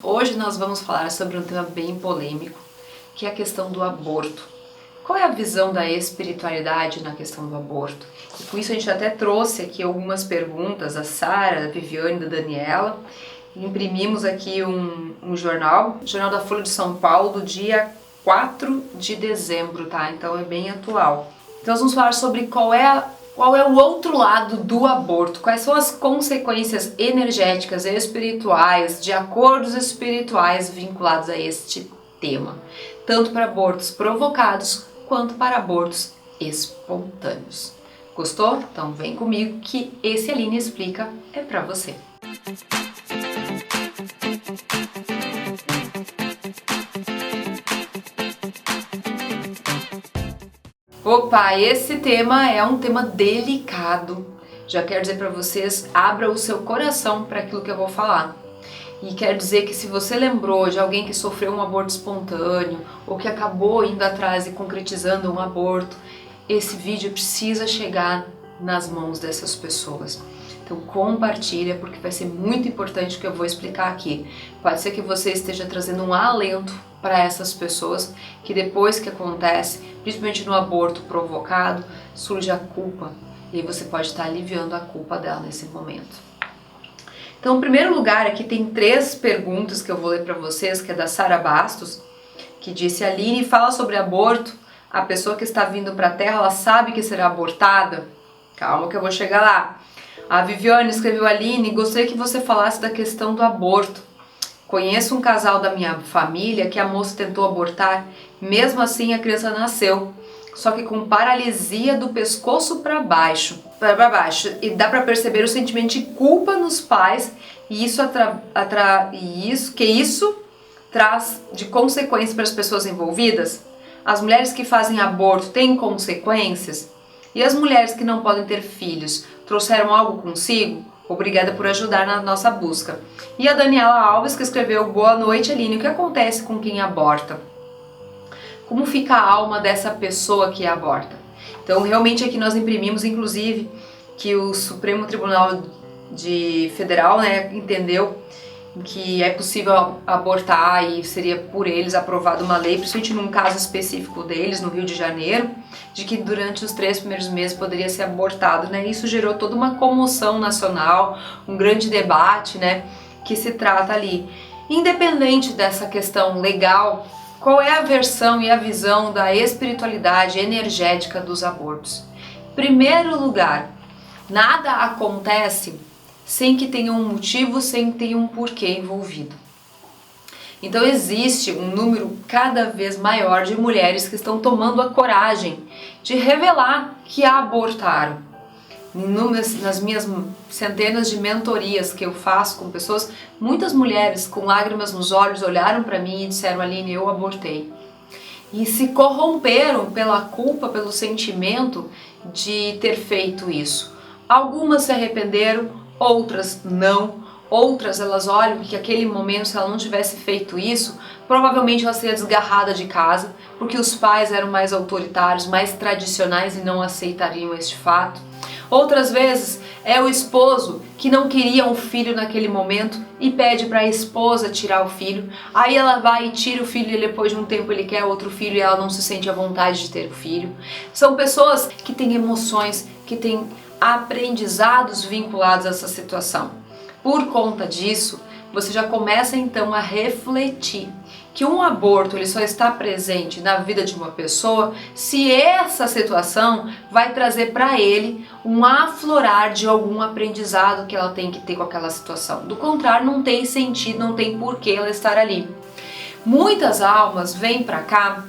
Hoje nós vamos falar sobre um tema bem polêmico, que é a questão do aborto. Qual é a visão da espiritualidade na questão do aborto? E com isso a gente até trouxe aqui algumas perguntas da Sara, da Viviane e da Daniela. Imprimimos aqui um jornal da Folha de São Paulo, do dia 4 de dezembro, tá? Então é bem atual. Então nós vamos falar sobre qual é o outro lado do aborto, quais são as consequências energéticas e espirituais, de acordos espirituais vinculados a este tema, tanto para abortos provocados quanto para abortos espontâneos. Gostou? Então vem comigo que esse Aline Explica é para você. Opa, esse tema é um tema delicado. Já quero dizer para vocês, abra o seu coração para aquilo que eu vou falar. E quero dizer que se você lembrou de alguém que sofreu um aborto espontâneo ou que acabou indo atrás e concretizando um aborto, esse vídeo precisa chegar nas mãos dessas pessoas. Então compartilha, porque vai ser muito importante o que eu vou explicar aqui. Pode ser que você esteja trazendo um alento para essas pessoas que depois que acontece, principalmente no aborto provocado, surge a culpa. E aí você pode estar aliviando a culpa dela nesse momento. Então, em primeiro lugar, aqui tem 3 perguntas que eu vou ler para vocês, que é da Sara Bastos, que disse: Aline, fala sobre aborto. A pessoa que está vindo para a Terra, ela sabe que será abortada? Calma que eu vou chegar lá. A Viviane escreveu: Aline, gostaria que você falasse da questão do aborto. Conheço um casal da minha família que a moça tentou abortar, mesmo assim a criança nasceu, só que com paralisia do pescoço para baixo. E dá para perceber o sentimento de culpa nos pais e isso traz de consequências para as pessoas envolvidas. As mulheres que fazem aborto têm consequências? E as mulheres que não podem ter filhos trouxeram algo consigo? Obrigada por ajudar na nossa busca. E a Daniela Alves, que escreveu: boa noite, Aline, o que acontece com quem aborta? Como fica a alma dessa pessoa que aborta? Então, realmente aqui nós imprimimos, inclusive, que o Supremo Tribunal Federal, entendeu que é possível abortar e seria por eles aprovada uma lei, principalmente num caso específico deles, no Rio de Janeiro, de que durante os 3 primeiros meses poderia ser abortado, Isso gerou toda uma comoção nacional, um grande debate, que se trata ali. Independente dessa questão legal, qual é a versão e a visão da espiritualidade energética dos abortos? Em primeiro lugar, nada acontece sem que tenha um motivo, sem que tenha um porquê envolvido. Então existe um número cada vez maior de mulheres que estão tomando a coragem de revelar que abortaram. Nas minhas centenas de mentorias que eu faço com pessoas, muitas mulheres com lágrimas nos olhos olharam para mim e disseram: Aline, eu abortei. E se corromperam pela culpa, pelo sentimento de ter feito isso. Algumas se arrependeram, outras não. Outras elas olham que aquele momento, se ela não tivesse feito isso, provavelmente ela seria desgarrada de casa, porque os pais eram mais autoritários, mais tradicionais e não aceitariam este fato. Outras vezes é o esposo que não queria um filho naquele momento e pede para a esposa tirar o filho. Aí ela vai e tira o filho e depois de um tempo ele quer outro filho e ela não se sente à vontade de ter o filho. São pessoas que têm emoções, que têm aprendizados vinculados a essa situação. Por conta disso, você já começa então a refletir que um aborto ele só está presente na vida de uma pessoa se essa situação vai trazer para ele um aflorar de algum aprendizado que ela tem que ter com aquela situação. Do contrário, não tem sentido, não tem porquê ela estar ali. Muitas almas vêm para cá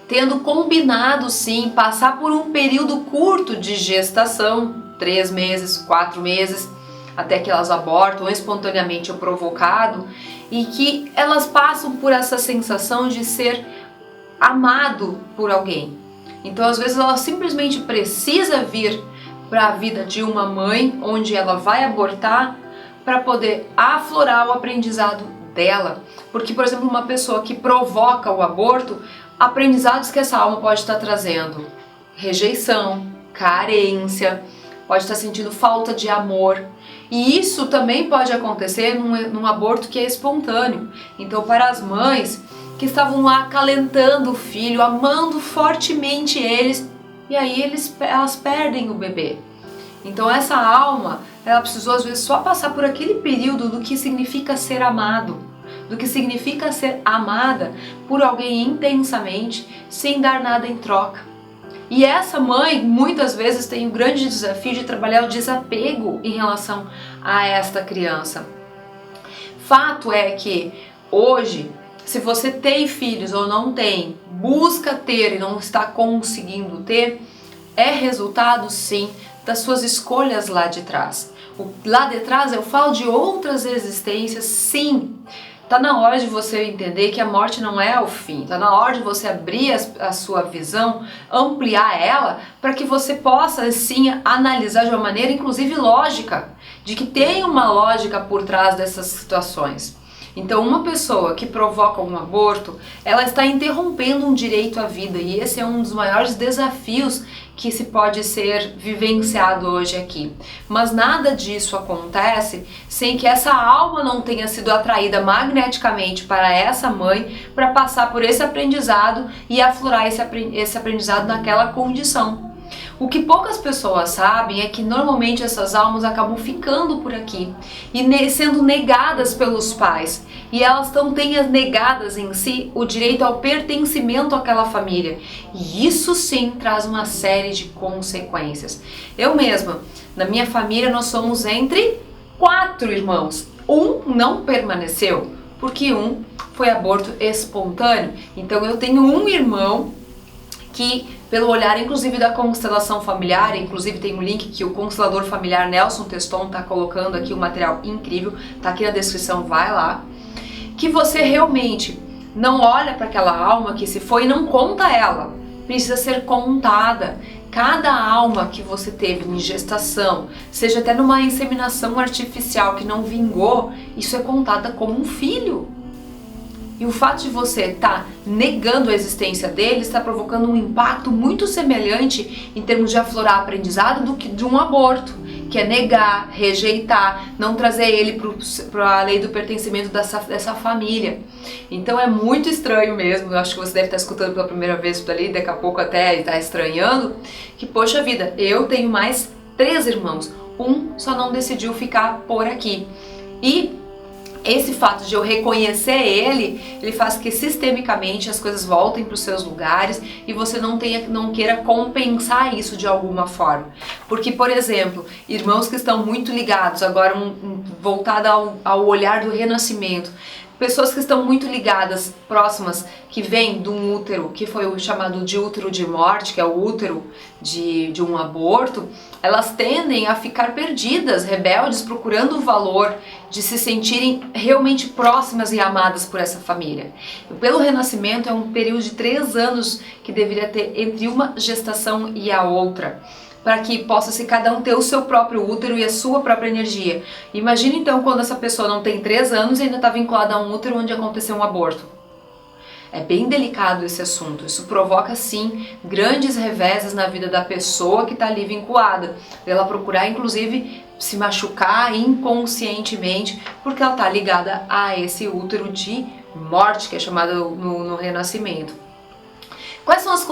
tendo combinado sim passar por um período curto de gestação, 3 meses, 4 meses, até que elas abortam espontaneamente ou provocado, e que elas passam por essa sensação de ser amado por alguém. Então às vezes ela simplesmente precisa vir para a vida de uma mãe, onde ela vai abortar, para poder aflorar o aprendizado dela. Porque, por exemplo, uma pessoa que provoca o aborto, aprendizados que essa alma pode estar trazendo: rejeição, carência, pode estar sentindo falta de amor. E isso também pode acontecer num aborto que é espontâneo. Então, para as mães que estavam lá acalentando o filho, amando fortemente eles, e aí elas perdem o bebê. Então essa alma, ela precisou às vezes só passar por aquele período do que significa ser amado, do que significa ser amada por alguém intensamente, sem dar nada em troca. E essa mãe muitas vezes tem o grande desafio de trabalhar o desapego em relação a esta criança. Fato é que hoje, se você tem filhos ou não tem, busca ter e não está conseguindo ter, é resultado sim das suas escolhas lá de trás. Lá de trás eu falo de outras existências, sim. Tá na hora de você entender que a morte não é o fim. Tá na hora de você abrir a sua visão, ampliar ela, para que você possa sim analisar de uma maneira inclusive lógica, de que tem uma lógica por trás dessas situações. Então uma pessoa que provoca um aborto, ela está interrompendo um direito à vida, e esse é um dos maiores desafios que se pode ser vivenciado hoje aqui. Mas nada disso acontece sem que essa alma não tenha sido atraída magneticamente para essa mãe, para passar por esse aprendizado e aflorar esse aprendizado naquela condição. O que poucas pessoas sabem é que normalmente essas almas acabam ficando por aqui e sendo negadas pelos pais, e elas têm negadas em si o direito ao pertencimento àquela família, e isso sim traz uma série de consequências. Eu mesma, na minha família, nós somos entre 4 irmãos. Um não permaneceu porque um foi aborto espontâneo. Então eu tenho um irmão que, pelo olhar inclusive da constelação familiar, inclusive tem um link que o constelador familiar Nelson Teston está colocando aqui, um material incrível, tá aqui na descrição, vai lá, que você realmente não olha para aquela alma que se foi e não conta ela, precisa ser contada. Cada alma que você teve em gestação, seja até numa inseminação artificial que não vingou, isso é contada como um filho. E o fato de você estar negando a existência dele está provocando um impacto muito semelhante em termos de aflorar aprendizado do que de um aborto, que é negar, rejeitar, não trazer ele para a lei do pertencimento dessa família. Então é muito estranho mesmo, eu acho que você deve estar escutando pela primeira vez isso dali, daqui a pouco até está estranhando, que poxa vida, eu tenho mais 3 irmãos, um só não decidiu ficar por aqui. E esse fato de eu reconhecer ele faz que sistemicamente as coisas voltem para os seus lugares e você não queira compensar isso de alguma forma. Porque, por exemplo, irmãos que estão muito ligados, agora voltado ao olhar do renascimento, pessoas que estão muito ligadas, próximas, que vêm de um útero, que foi o chamado de útero de morte, que é o útero de um aborto, elas tendem a ficar perdidas, rebeldes, procurando o valor de se sentirem realmente próximas e amadas por essa família. Pelo renascimento é um período de 3 anos que deveria ter entre uma gestação e a outra, para que possa cada um ter o seu próprio útero e a sua própria energia. Imagina então quando essa pessoa não tem 3 anos e ainda está vinculada a um útero onde aconteceu um aborto. É bem delicado esse assunto, isso provoca sim grandes reveses na vida da pessoa que está ali vinculada, ela procurar inclusive se machucar inconscientemente porque ela está ligada a esse útero de morte que é chamado no renascimento. Quais são as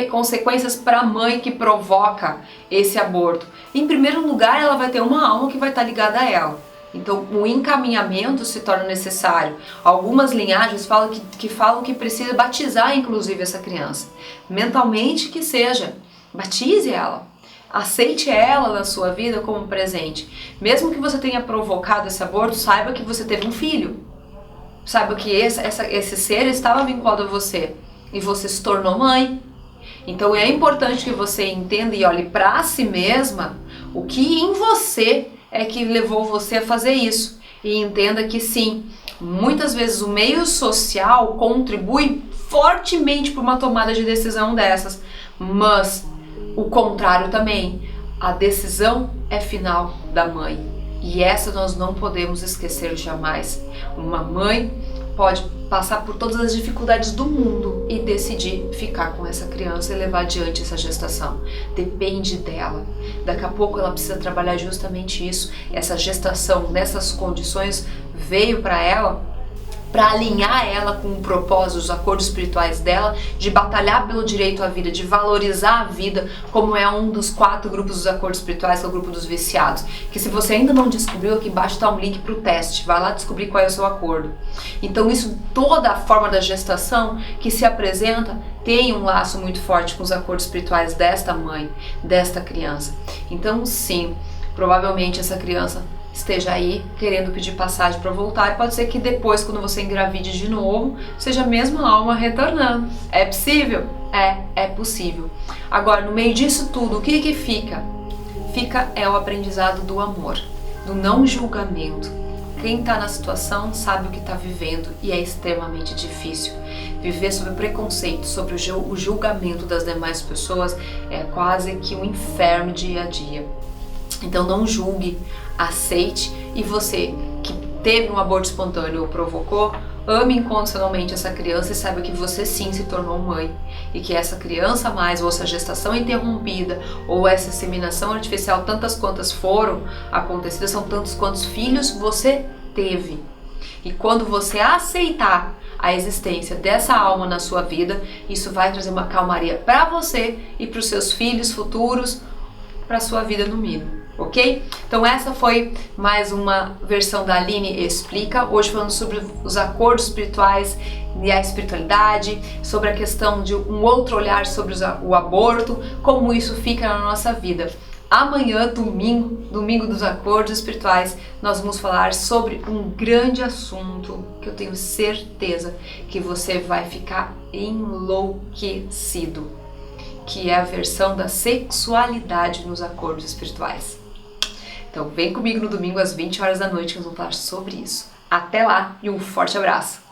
consequências para a mãe que provoca esse aborto? Em primeiro lugar, ela vai ter uma alma que vai estar ligada a ela. Então, o encaminhamento se torna necessário. Algumas linhagens falam que precisa batizar, inclusive, essa criança. Mentalmente que seja. Batize ela. Aceite ela na sua vida como presente. Mesmo que você tenha provocado esse aborto, saiba que você teve um filho. Saiba que esse ser estava vinculado a você. E você se tornou mãe. Então é importante que você entenda e olhe para si mesma o que em você é que levou você a fazer isso. E entenda que sim, muitas vezes o meio social contribui fortemente para uma tomada de decisão dessas. Mas o contrário também. A decisão é final da mãe. E essa nós não podemos esquecer jamais. Uma mãe pode passar por todas as dificuldades do mundo, e decidir ficar com essa criança e levar adiante essa gestação. Depende dela. Daqui a pouco ela precisa trabalhar justamente isso. Essa gestação nessas condições veio para ela para alinhar ela com o propósito, os acordos espirituais dela, de batalhar pelo direito à vida, de valorizar a vida, como é um dos 4 grupos dos acordos espirituais, que é o grupo dos viciados. Que se você ainda não descobriu, aqui embaixo está um link para o teste, vai lá descobrir qual é o seu acordo. Então isso, toda a forma da gestação que se apresenta, tem um laço muito forte com os acordos espirituais desta mãe, desta criança. Então sim, provavelmente essa criança esteja aí querendo pedir passagem para voltar, e pode ser que depois, quando você engravide de novo, seja a mesma alma retornando. É possível? É possível. Agora, no meio disso tudo, o que fica? Fica o aprendizado do amor, do não julgamento. Quem está na situação sabe o que está vivendo e é extremamente difícil. Viver sob o preconceito, sobre o julgamento das demais pessoas é quase que um inferno dia a dia. Então não julgue, aceite, e você que teve um aborto espontâneo ou provocou, ame incondicionalmente essa criança e saiba que você sim se tornou mãe, e que essa criança mais, ou essa gestação interrompida, ou essa inseminação artificial, tantas quantas foram acontecidas, são tantos quantos filhos você teve. E quando você aceitar a existência dessa alma na sua vida, isso vai trazer uma calmaria para você e para os seus filhos futuros, para a sua vida no mínimo. Ok? Então essa foi mais uma versão da Aline Explica, hoje falando sobre os acordos espirituais e a espiritualidade, sobre a questão de um outro olhar sobre o aborto, como isso fica na nossa vida. Amanhã, domingo dos acordos espirituais, nós vamos falar sobre um grande assunto que eu tenho certeza que você vai ficar enlouquecido, que é a versão da sexualidade nos acordos espirituais. Então vem comigo no domingo às 20 horas da noite que nós vamos falar sobre isso. Até lá e um forte abraço!